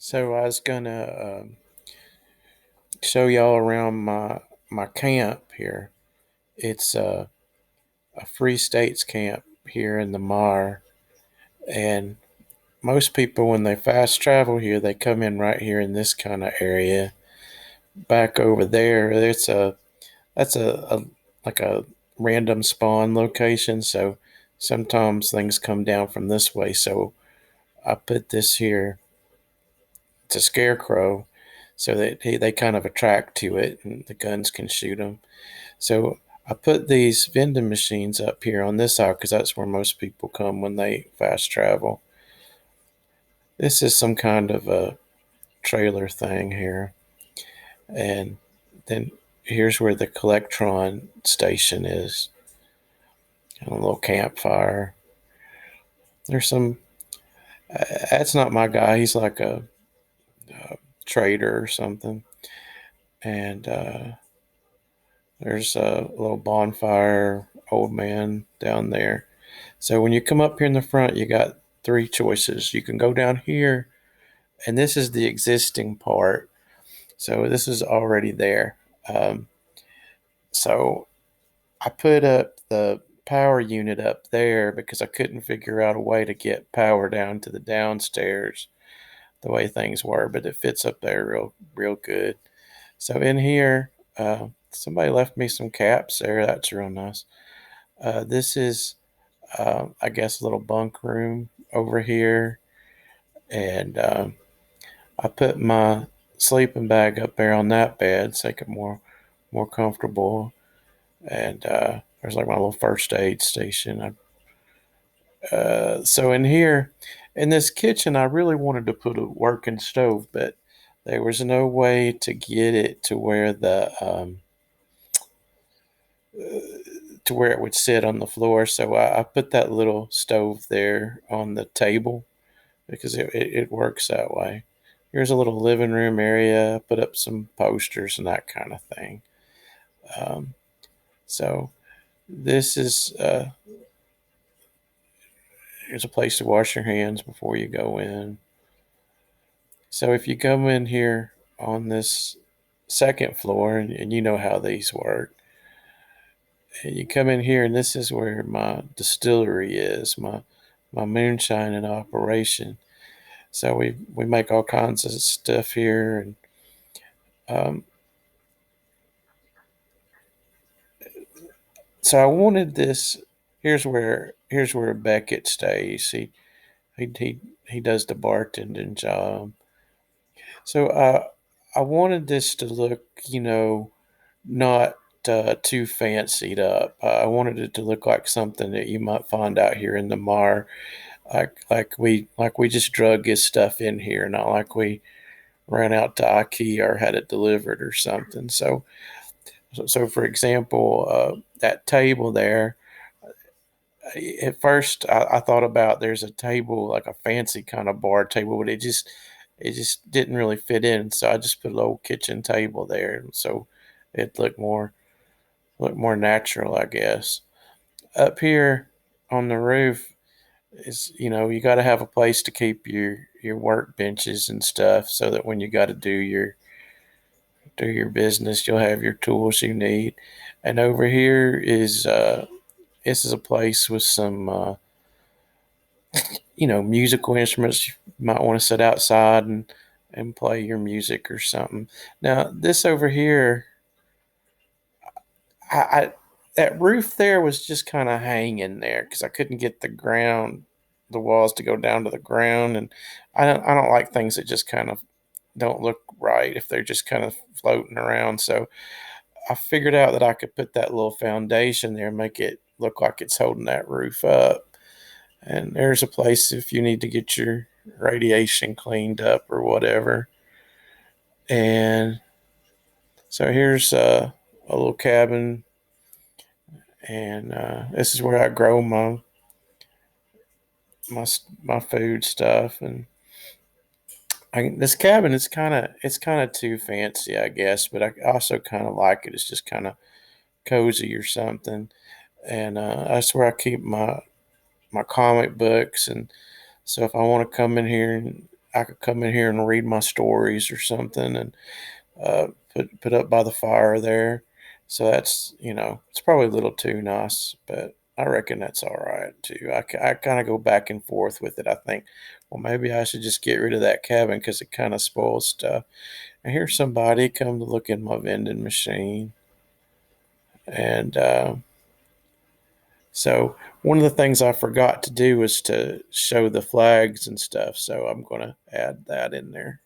So I was gonna show y'all around my camp here. It's a Free States camp here in the Mire, and most people when they fast travel here, they come in right here in this kind of area. Back over there, that's a like a random spawn location. So sometimes things come down from this way. So I put this here. It's a scarecrow, so that they kind of attract to it, and the guns can shoot them. So I put these vending machines up here on this side because that's where most people come when they fast travel. This is some kind of a trailer thing here. And then here's where the Collectron station is. And a little campfire. There's some. That's not my guy. He's like a trader or something. And there's a little bonfire, old man down there. So when you come up here in the front, you got three choices. You can go down here, and this is the existing part. So this is already there. Um, so I put up the power unit up there because I couldn't figure out a way to get power down to the downstairs the way things were, but it fits up there real good. So in here, somebody left me some caps there. That's real nice. This is, I guess, a little bunk room over here, and I put my sleeping bag up there on that bed to make it more comfortable. And there's like my little first aid station. So in here, in this kitchen, I really wanted to put a working stove, but there was no way to get it to where it would sit on the floor. So I put that little stove there on the table because it works that way. Here's a little living room area. Put up some posters and that kind of thing. Um, so this is here's a place to wash your hands before you go in. So if you come in here on this second floor, and you know how these work, and you come in here, and this is where my distillery is, my moonshine in operation. So we make all kinds of stuff here, and um, so I wanted this. Here's where Beckett stays. He does the bartending job. So I wanted this to look, not too fancied up. I wanted it to look like something that you might find out here in the Mar, like we just drug his stuff in here, not like we ran out to IKEA or had it delivered or something. So for example, that table there. At first, I thought about there's a table like a fancy kind of bar table, but it just didn't really fit in. So I just put a little kitchen table there, so it looked more natural, I guess. Up here on the roof is you got to have a place to keep your work benches and stuff, so that when you got to do your business, you'll have your tools you need. And over here is this is a place with some musical instruments. You might want to sit outside and play your music or something. Now this over here, I that roof there was just kind of hanging there because I couldn't get the walls to go down to the ground, and I don't like things that just kind of don't look right if they're just kind of floating around. So I figured out that I could put that little foundation there and make it look like it's holding that roof up. And there's a place if you need to get your radiation cleaned up or whatever. And so here's a little cabin, and this is where I grow my my food stuff. And this cabin is kind of too fancy, I guess, but I also kind of like it. It's just kind of cozy or something. And that's where I keep my comic books. And so if I want to come in here and I could come in here and read my stories or something, and put up by the fire there. So that's, it's probably a little too nice, but I reckon that's all right too. I kind of go back and forth with it. I think, well, maybe I should just get rid of that cabin because it kind of spoils stuff. And here's somebody come to look in my vending machine. And so one of the things I forgot to do was to show the flags and stuff. So I'm going to add that in there.